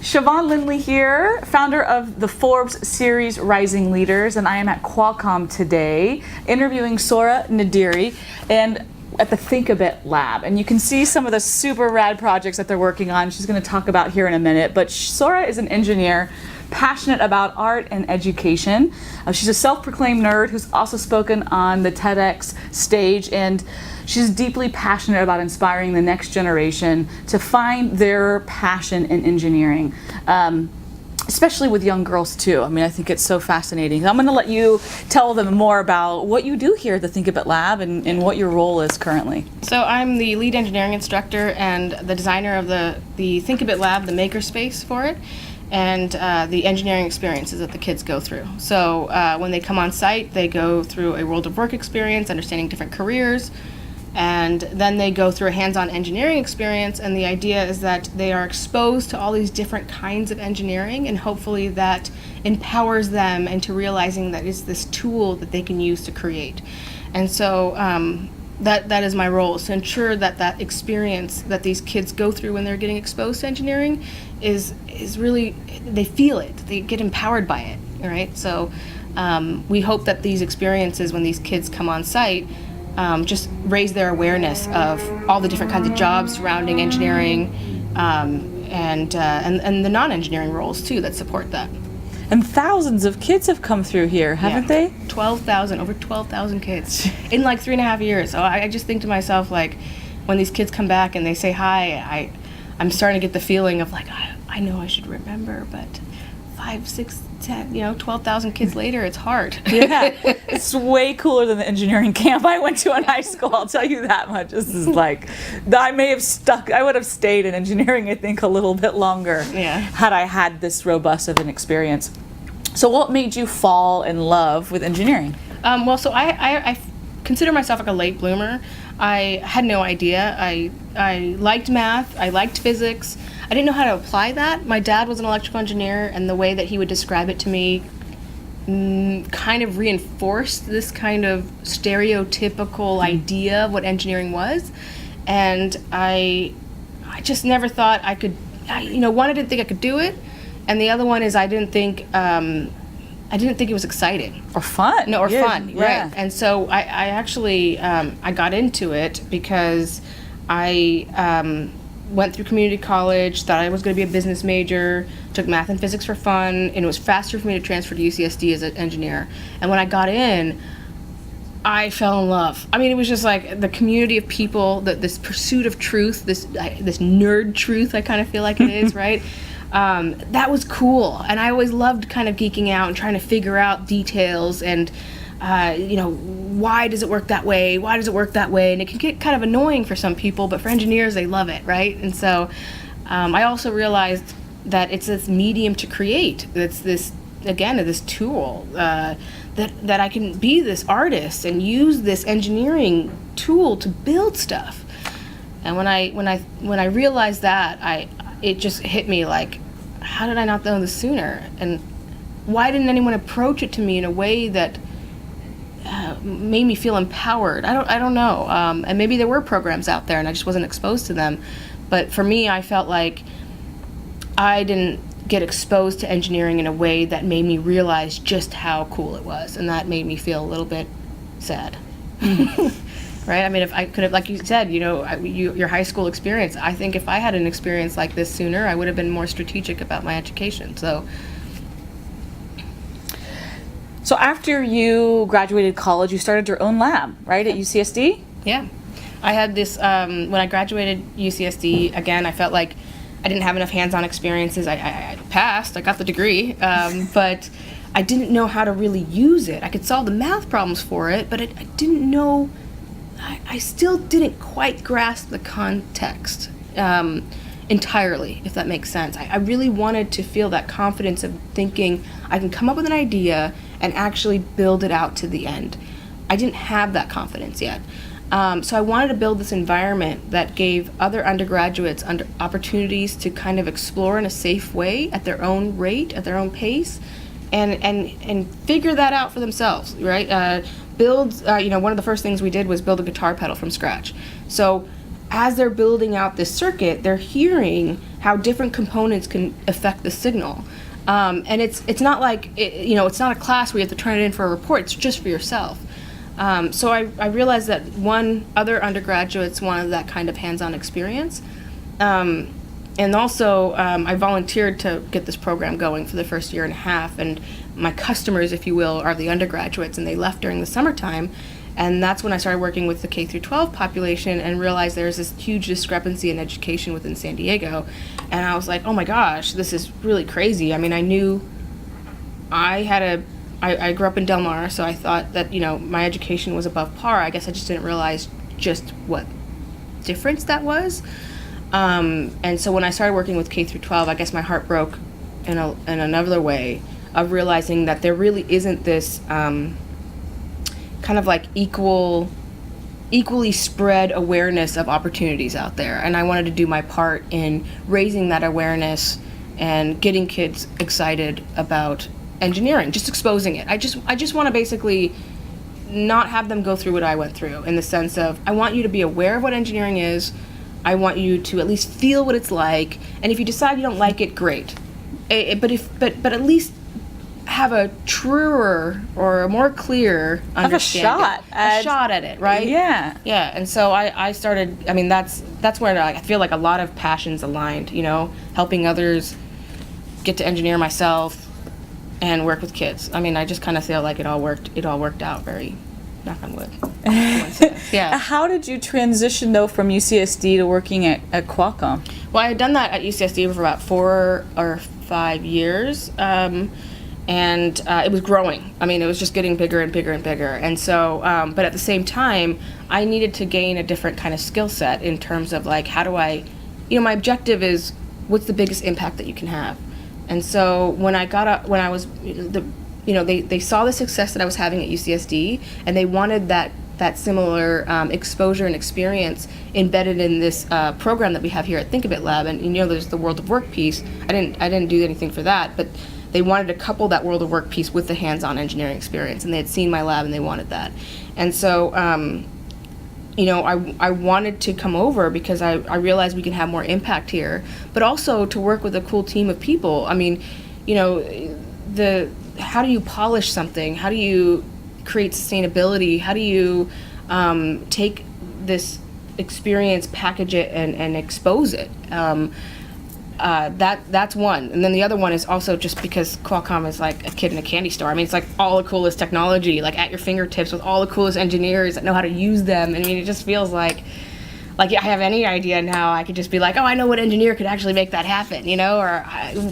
Shavon Lindley here, founder of the Forbes series Rising Leaders, and I am at Qualcomm today interviewing Saura Naderi and at the Think a Bit Lab. And you can see some of the super rad projects that they're working on. She's going to talk about here in a minute. But Saura is an engineer passionate about art and education. She's a self-proclaimed nerd who's also spoken on the TEDx stage, and she's deeply passionate about inspiring the next generation to find their passion in engineering, especially with young girls too. I mean, I think it's so fascinating. I'm going to let you tell them more about what you do here at the Think a Bit Lab and what your role is currently. So I'm the lead engineering instructor and the designer of the Think a Bit Lab, the makerspace for it, and the engineering experiences that the kids go through. So when they come on site, they go through a world of work experience, understanding different careers, and then they go through a hands-on engineering experience, and the idea is that they are exposed to all these different kinds of engineering, and hopefully that empowers them into realizing that it's this tool that they can use to create. And so that is my role, is to ensure that that experience that these kids go through when they're getting exposed to engineering is really, they feel it, they get empowered by it, right? So we hope that these experiences, when these kids come on site, just raise their awareness of all the different kinds of jobs surrounding engineering, and the non-engineering roles too that support that. And thousands of kids have come through here, haven't they? Over 12,000 kids in like 3.5 years. So I just think to myself, like, when these kids come back and they say hi, I'm starting to get the feeling of like, I know I should remember, but 5, 6, 10, 12,000 kids later, it's hard. Yeah, it's way cooler than the engineering camp I went to in high school, I'll tell you that much. This is like, I would have stayed in engineering, I think, a little bit longer had I had this robust of an experience. So what made you fall in love with engineering? So I consider myself like a late bloomer. I had no idea. I liked math, I liked physics. I didn't know how to apply that. My dad was an electrical engineer, and the way that he would describe it to me kind of reinforced this kind of stereotypical idea of what engineering was. And I just never thought I could, one, I didn't think I could do it, and the other one is I didn't think it was exciting. Or fun. No, or yeah, fun, yeah. right. And so I actually, I got into it because I went through community college, thought I was going to be a business major, took math and physics for fun, and it was faster for me to transfer to UCSD as an engineer. And when I got in, I fell in love. I mean, it was just like the community of people, this pursuit of truth, this nerd truth, I kind of feel like it is, right? That was cool. And I always loved kind of geeking out and trying to figure out details and why does it work that way? Why does it work that way? And it can get kind of annoying for some people, but for engineers, they love it, right? And so I also realized that it's this medium to create. It's this tool that I can be this artist and use this engineering tool to build stuff. And when I realized that, it just hit me like, how did I not know this sooner? And why didn't anyone approach it to me in a way that made me feel empowered? I don't know. And maybe there were programs out there and I just wasn't exposed to them. But for me, I felt like I didn't get exposed to engineering in a way that made me realize just how cool it was. And that made me feel a little bit sad. Right? I mean, if I could have, like you said, your high school experience, I think if I had an experience like this sooner, I would have been more strategic about my education. So after you graduated college, you started your own lab, right, at UCSD? Yeah. I had this, when I graduated UCSD, again, I felt like I didn't have enough hands-on experiences. I passed, I got the degree, but I didn't know how to really use it. I could solve the math problems for it, but I didn't know, I still didn't quite grasp the context entirely, if that makes sense. I really wanted to feel that confidence of thinking I can come up with an idea and actually build it out to the end. I didn't have that confidence yet. So I wanted to build this environment that gave other undergraduates opportunities to kind of explore in a safe way at their own rate, at their own pace, and figure that out for themselves, right? One of the first things we did was build a guitar pedal from scratch. So as they're building out this circuit, they're hearing how different components can affect the signal. And it's not like, it's not a class where you have to turn it in for a report, it's just for yourself. So I realized that other undergraduates wanted that kind of hands-on experience. And also, I volunteered to get this program going for the first year and a half, and my customers, if you will, are the undergraduates, and they left during the summertime. And that's when I started working with the K through 12 population and realized there's this huge discrepancy in education within San Diego. And I was like, oh my gosh, this is really crazy. I mean, I knew I grew up in Del Mar, so I thought that, my education was above par. I guess I just didn't realize just what difference that was. And so when I started working with K through 12, I guess my heart broke in another way of realizing that there really isn't this kind of like equally spread awareness of opportunities out there. And I wanted to do my part in raising that awareness and getting kids excited about engineering, just exposing it. I just want to basically not have them go through what I went through, in the sense of, I want you to be aware of what engineering is. I want you to at least feel what it's like, and if you decide you don't like it, great. But at least have a truer or a more clear understanding. A shot at it, right? Yeah. Yeah, and so I started, I mean, that's where I feel like a lot of passions aligned, helping others get to engineer myself and work with kids. I mean, I just kind of feel like it all worked out very, knock on wood. Yeah. How did you transition, though, from UCSD to working at Qualcomm? Well, I had done that at UCSD for about 4 or 5 years, and it was growing. I mean, it was just getting bigger and bigger and bigger. And so, but at the same time, I needed to gain a different kind of skill set in terms of like, how do I, my objective is, what's the biggest impact that you can have? And so when I was, they saw the success that I was having at UCSD, and they wanted that similar exposure and experience embedded in this program that we have here at Think of It Lab. And there's the World of Work piece. I didn't do anything for that, but they wanted to couple that World of Work piece with the hands-on engineering experience, and they had seen my lab and they wanted that. And so, I wanted to come over because I realized we can have more impact here, but also to work with a cool team of people. I mean, how do you polish something? How do you create sustainability? How do you take this experience, package it, and expose it? That's one. And then the other one is also just because Qualcomm is like a kid in a candy store. I mean, it's like all the coolest technology, like at your fingertips, with all the coolest engineers that know how to use them. I mean, it just feels like I have any idea now, I could just be like, oh, I know what engineer could actually make that happen, or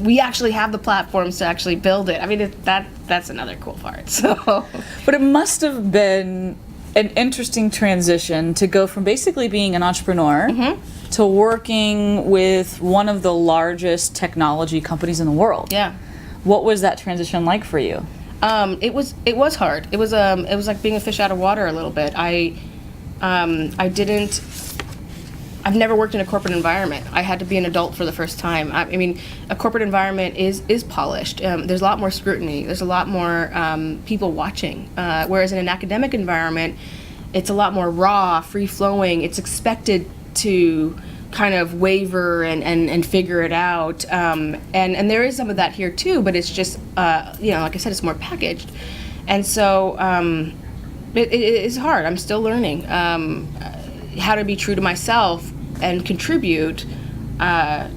we actually have the platforms to actually build it. I mean, that's another cool part. So, but it must have been an interesting transition to go from basically being an entrepreneur to working with one of the largest technology companies in the world. Yeah. What was that transition like for you? It was hard. It was like being a fish out of water a little bit. I've never worked in a corporate environment. I had to be an adult for the first time. I mean, a corporate environment is polished. There's a lot more scrutiny. There's a lot more people watching. Whereas in an academic environment, it's a lot more raw, free-flowing. It's expected to kind of waver and figure it out. And there is some of that here too, but it's just, like I said, it's more packaged. And so it is hard. I'm still learning how to be true to myself and contribute, but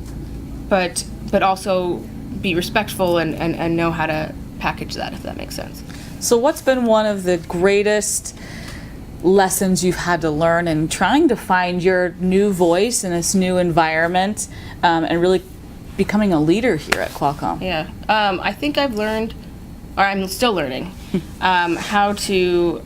also be respectful and know how to package that, if that makes sense. So what's been one of the greatest lessons you've had to learn in trying to find your new voice in this new environment, and really becoming a leader here at Qualcomm? Yeah, I think I've learned, or I'm still learning, how to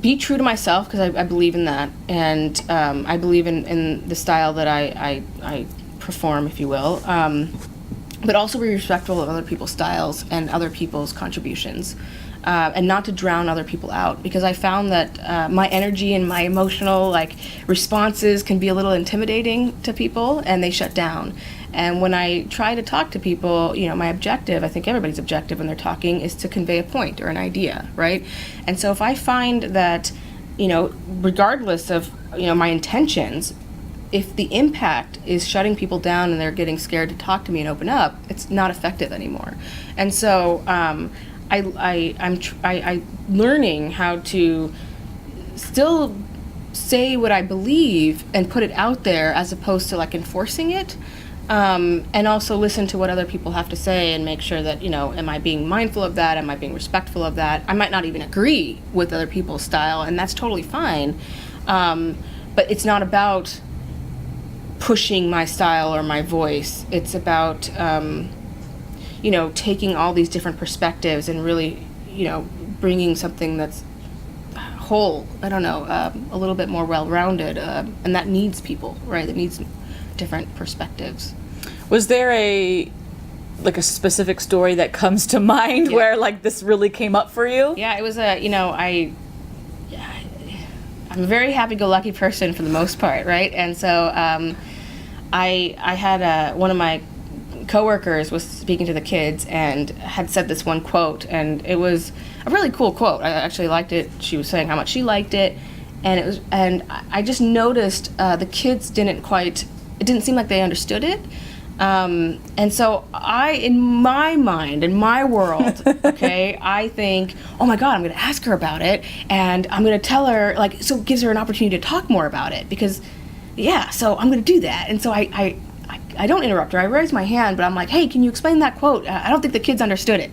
be true to myself, because I believe in that, and I believe in the style that I perform, if you will, but also be respectful of other people's styles and other people's contributions, and not to drown other people out, because I found that my energy and my emotional responses can be a little intimidating to people, and they shut down. And when I try to talk to people, my objective, I think everybody's objective when they're talking, is to convey a point or an idea, right? And so if I find that, regardless of, my intentions, if the impact is shutting people down and they're getting scared to talk to me and open up, it's not effective anymore. And so I'm learning how to still say what I believe and put it out there as opposed to like enforcing it, and also listen to what other people have to say and make sure that, am I being mindful of that? Am I being respectful of that? I might not even agree with other people's style, and that's totally fine. But it's not about pushing my style or my voice. It's about, taking all these different perspectives and really, bringing something that's whole, a little bit more well-rounded, and that needs people, right? That needs different perspectives. Was there a specific story that comes to mind where like this really came up for you? Yeah, it was I'm a very happy-go-lucky person for the most part, right? And so I had one of my coworkers was speaking to the kids and had said this one quote, and it was a really cool quote. I actually liked it. She was saying how much she liked it, and I just noticed the kids it didn't seem like they understood it. And so in my mind, in my world, okay, I think, oh my God, I'm going to ask her about it, and I'm going to tell her, so it gives her an opportunity to talk more about it, because, so I'm going to do that. And so I don't interrupt her. I raise my hand, but I'm like, hey, can you explain that quote? I don't think the kids understood it.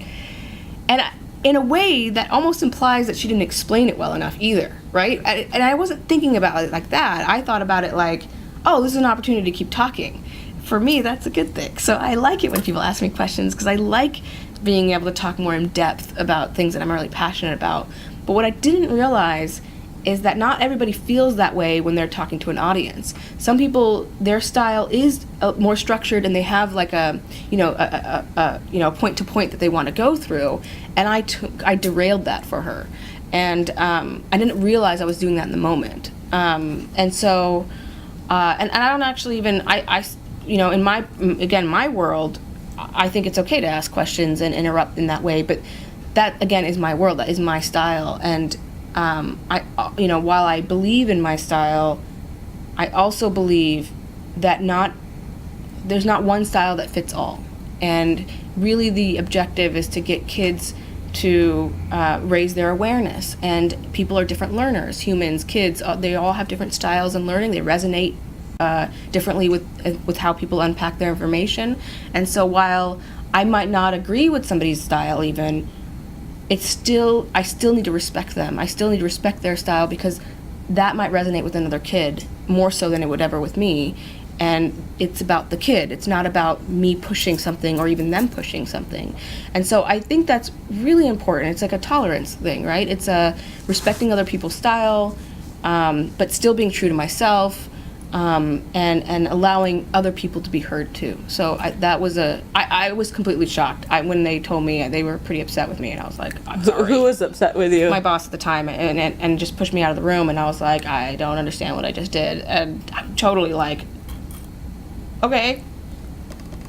And in a way that almost implies that she didn't explain it well enough either, right? And I wasn't thinking about it like that. I thought about it like, oh, this is an opportunity to keep talking. For me, that's a good thing. So I like it when people ask me questions, because I like being able to talk more in depth about things that I'm really passionate about. But what I didn't realize is that not everybody feels that way when they're talking to an audience. Some people, their style is more structured, and they have like a point to point that they want to go through. And I derailed that for her, and I didn't realize I was doing that in the moment. And so, and I don't actually even in my world, I think it's okay to ask questions and interrupt in that way. But that again is my world. That is my style, and while I believe in my style, I also believe that there's not one style that fits all. And really the objective is to get kids to raise their awareness. And people are different learners, humans, kids, they all have different styles in learning. They resonate differently with how people unpack their information. And so while I might not agree with somebody's style even, I still need to respect them. I still need to respect their style, because that might resonate with another kid more so than it would ever with me. And it's about the kid. It's not about me pushing something or even them pushing something. And so I think that's really important. It's like a tolerance thing, right? It's respecting other people's style, but still being true to myself, and allowing other people to be heard too. So I was completely shocked when they told me. They were pretty upset with me, and I was like, I'm sorry. Who was upset with you? My boss at the time, and just pushed me out of the room, and I was like, I don't understand what I just did. And I'm totally like, okay.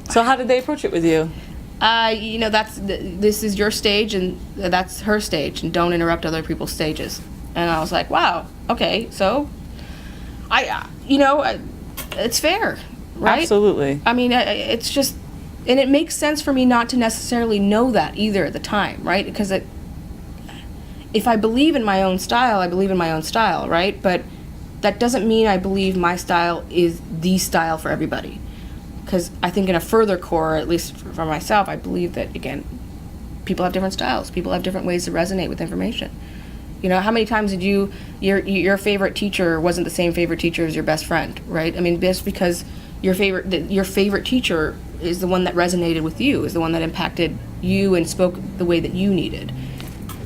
So how did they approach it with you? This is your stage, and that's her stage, and don't interrupt other people's stages. And I was like, wow, okay, so it's fair, right? Absolutely. I mean, it's just, and it makes sense for me not to necessarily know that either at the time, right? Because if I believe in my own style, I believe in my own style, right? But that doesn't mean I believe my style is the style for everybody. Because I think in a further core, at least for myself, I believe that, again, people have different styles. People have different ways to resonate with information. How many times did your favorite teacher wasn't the same favorite teacher as your best friend, right? I mean, just because your favorite teacher is the one that resonated with you, is the one that impacted you and spoke the way that you needed.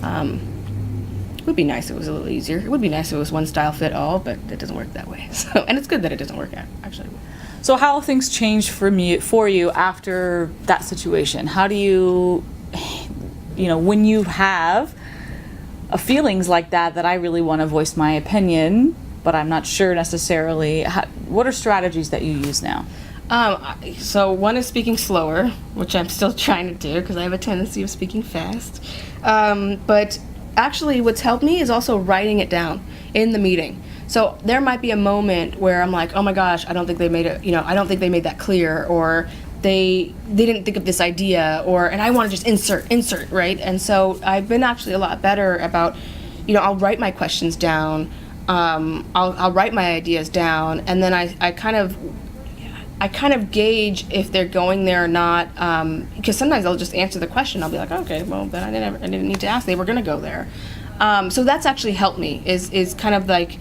It would be nice if it was a little easier. It would be nice if it was one style fit all, but it doesn't work that way. So, and it's good that it doesn't work out, actually. So how have things changed for you after that situation? How do you, when you have feelings like that I really want to voice my opinion, but I'm not sure necessarily, what are strategies that you use now? So one is speaking slower, which I'm still trying to do because I have a tendency of speaking fast. But actually what's helped me is also writing it down in the meeting. So there might be a moment where I'm like, oh my gosh, I don't think they made it, I don't think they made that clear, or they didn't think of this idea, and I want to just insert, right? And so I've been actually a lot better about, I'll write my questions down, I'll write my ideas down, and then I kind of gauge if they're going there or not, because sometimes they'll just answer the question. I'll be like, okay, well then I didn't need to ask. They were going to go there. So that's actually helped me. Is kind of like,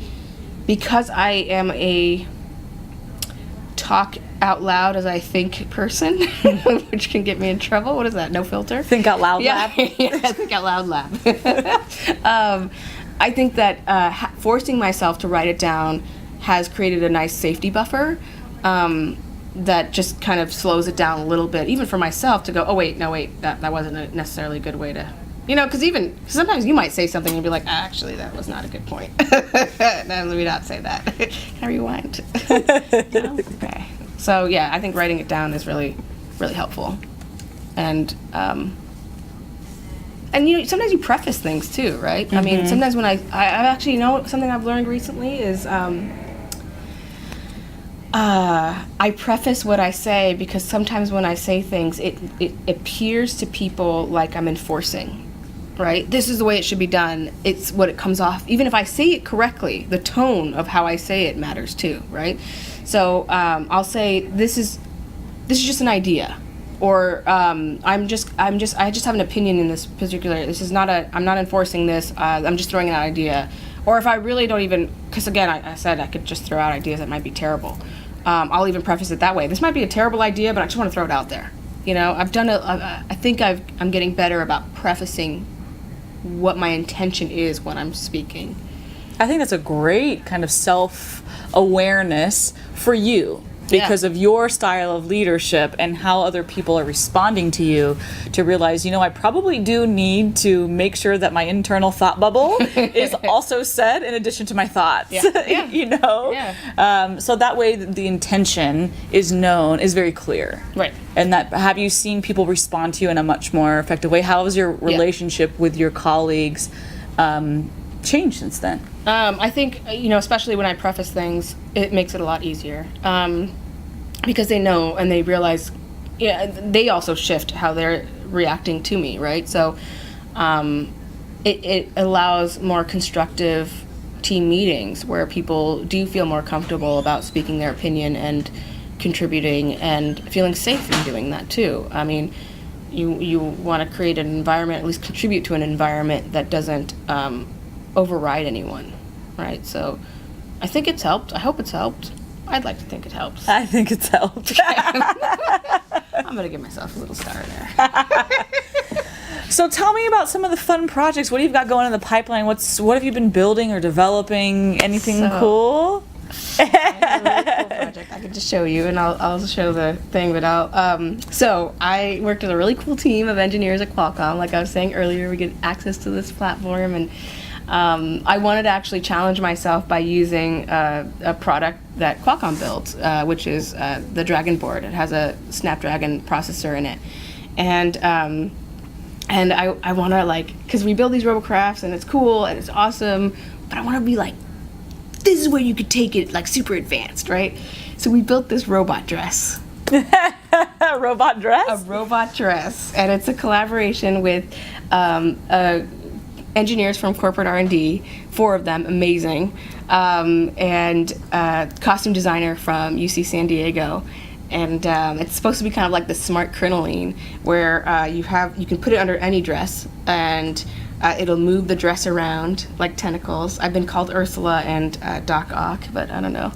because I am a talk out loud as I think person, which can get me in trouble. What is that? No filter? Think out loud lab. Yeah, think out loud lab. I think that forcing myself to write it down has created a nice safety buffer. That just kind of slows it down a little bit, even for myself, to go, oh wait, that wasn't necessarily a good way to, because sometimes you might say something and be like, actually, that was not a good point. Now, let me not say that. Can I rewind? Okay. So yeah, I think writing it down is really, really helpful. And sometimes you preface things too, right? Mm-hmm. I mean, sometimes when I've actually, something I've learned recently is, I preface what I say because sometimes when I say things, it appears to people like I'm enforcing, right? This is the way it should be done. It's what it comes off. Even if I say it correctly, the tone of how I say it matters too, right? So I'll say this is just an idea, or I just have an opinion in this particular. This is not I'm not enforcing this. I'm just throwing out an idea. Or if I really don't even, because again, I said I could just throw out ideas that might be terrible. I'll even preface it that way. This might be a terrible idea, but I just want to throw it out there. I've done I think I'm getting better about prefacing what my intention is when I'm speaking. I think that's a great kind of self-awareness for you, because of your style of leadership and how other people are responding to you, to realize, I probably do need to make sure that my internal thought bubble is also said in addition to my thoughts. So that way the intention is known, is very clear. Right. And that, have you seen people respond to you in a much more effective way? How has your relationship with your colleagues changed since then? I think, especially when I preface things, it makes it a lot easier. Because they know and they realize, they also shift how they're reacting to me, right? So it allows more constructive team meetings where people do feel more comfortable about speaking their opinion and contributing and feeling safe in doing that too. I mean, you want to create an environment, at least contribute to an environment that doesn't override anyone, right? So I think it's helped. I hope it's helped. I'd like to think it helps. I think it's helped. I'm going to give myself a little star there. So tell me about some of the fun projects. What do you got going in the pipeline? What have you been building or developing? Anything cool? I have a really cool project. I could just show you, and I'll show the thing. But so I worked with a really cool team of engineers at Qualcomm. Like I was saying earlier, we get access to this platform, and I wanted to actually challenge myself by using a product that Qualcomm built, which is the Dragon board. It has a Snapdragon processor in it, and I want to, because we build these robocrafts and it's cool and it's awesome, but I want to be like, this is where you could take it super advanced, right? So we built this robot dress. A robot dress? A robot dress, and it's a collaboration with engineers from corporate R&D, 4 of them, amazing, and costume designer from UC San Diego. And it's supposed to be kind of like the smart crinoline, where you can put it under any dress, and it'll move the dress around like tentacles. I've been called Ursula and Doc Ock, but I don't know.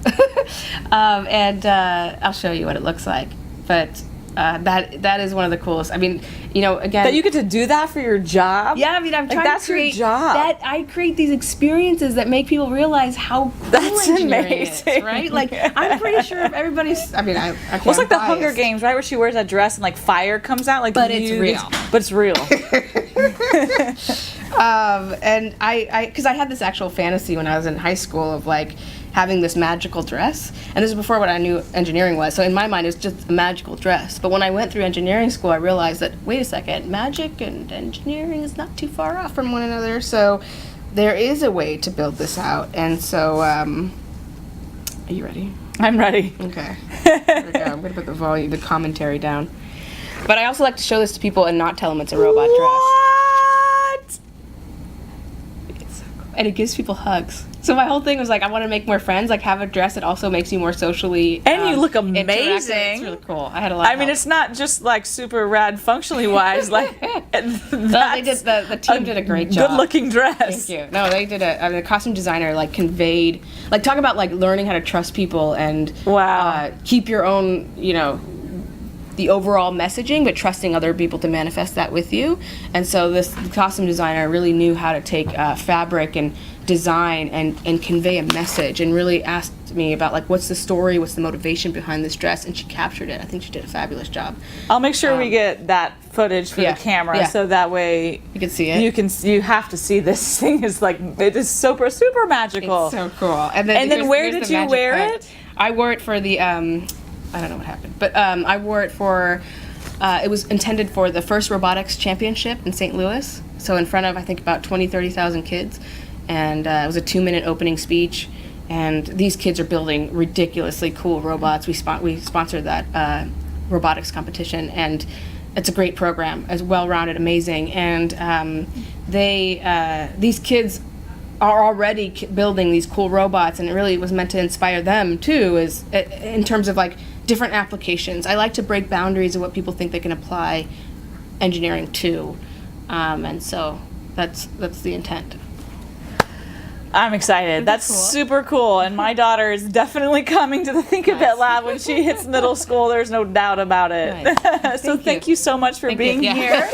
And I'll show you what it looks like. But that is one of the coolest. I mean, again, that you get to do that for your job. Yeah, I mean, I'm trying that's to create your job. That I create these experiences that make people realize how cool that's engineering amazing. is, right? I'm pretty sure if everybody's. I mean, I can't. Well, it's like the biased. Hunger Games, right? Where she wears that dress and fire comes out, but it's real. But it's real. And because I had this actual fantasy when I was in high school of having this magical dress. And this is before what I knew engineering was. So in my mind, it was just a magical dress. But when I went through engineering school, I realized that, wait a second, magic and engineering is not too far off from one another. So there is a way to build this out. And so, are you ready? I'm ready. Okay. Here we go. I'm going to put the commentary down. But I also like to show this to people and not tell them it's a robot dress. What? It's so cool. And it gives people hugs. So my whole thing was like, I want to make more friends. Like, have a dress that also makes you more socially. And you look interactive. amazing. It's really cool. I had a lot. I mean, it's not just like super rad functionally wise. Like, they did the team did a great job. Good looking dress. Thank you. No, they did the costume designer like conveyed, like, talk about like learning how to trust people and Wow. keep your own, the overall messaging, but trusting other people to manifest that with you. And so this costume designer really knew how to take fabric and design and convey a message, and really asked me about like, what's the story, what's the motivation behind this dress, and she captured it. I think she did a fabulous job. I'll make sure we get that footage for the camera, so that way you can see it. You have to see this thing. Is like, it is super magical. It's so cool. And then where did you wear it? I wore it for the I don't know what happened, but I wore it for it was intended for the first robotics championship in St. Louis, so in front of I think about 30,000 kids, and it was a 2-minute opening speech, and these kids are building ridiculously cool robots. We sponsored that robotics competition, and it's a great program. It's well-rounded, amazing, and these kids are already building these cool robots, and it really was meant to inspire them too, is in terms of like different applications. I like to break boundaries of what people think they can apply engineering to, and so that's the intent. I'm excited. That's cool? super cool. And my daughter is definitely coming to the Think a Bit Lab when she hits middle school. There's no doubt about it. Nice. So thank you so much for being here.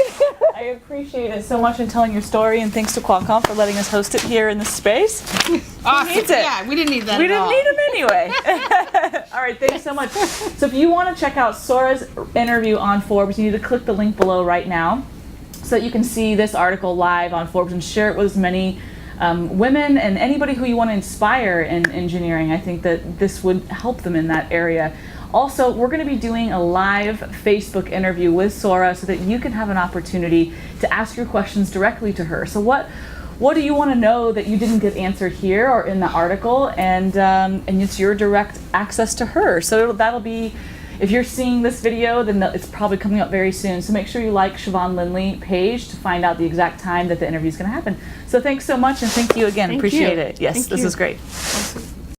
I appreciate it so much and telling your story, and thanks to Qualcomm for letting us host it here in this space. Awesome. Who needs it? Yeah, we didn't need that. We didn't need them anyway. All right, thanks so much. So if you want to check out Saura's interview on Forbes, you need to click the link below right now so that you can see this article live on Forbes and share it with as many women and anybody who you want to inspire in engineering. I think that this would help them in that area. Also, we're going to be doing a live Facebook interview with Saura so that you can have an opportunity to ask your questions directly to her. So what do you want to know that you didn't get answered here or in the article? And it's your direct access to her. So that'll be, if you're seeing this video, then it's probably coming up very soon. So make sure you like Shavon Lindley page to find out the exact time that the interview is going to happen. So thanks so much, and thank you again. Appreciate it. Yes, this is great.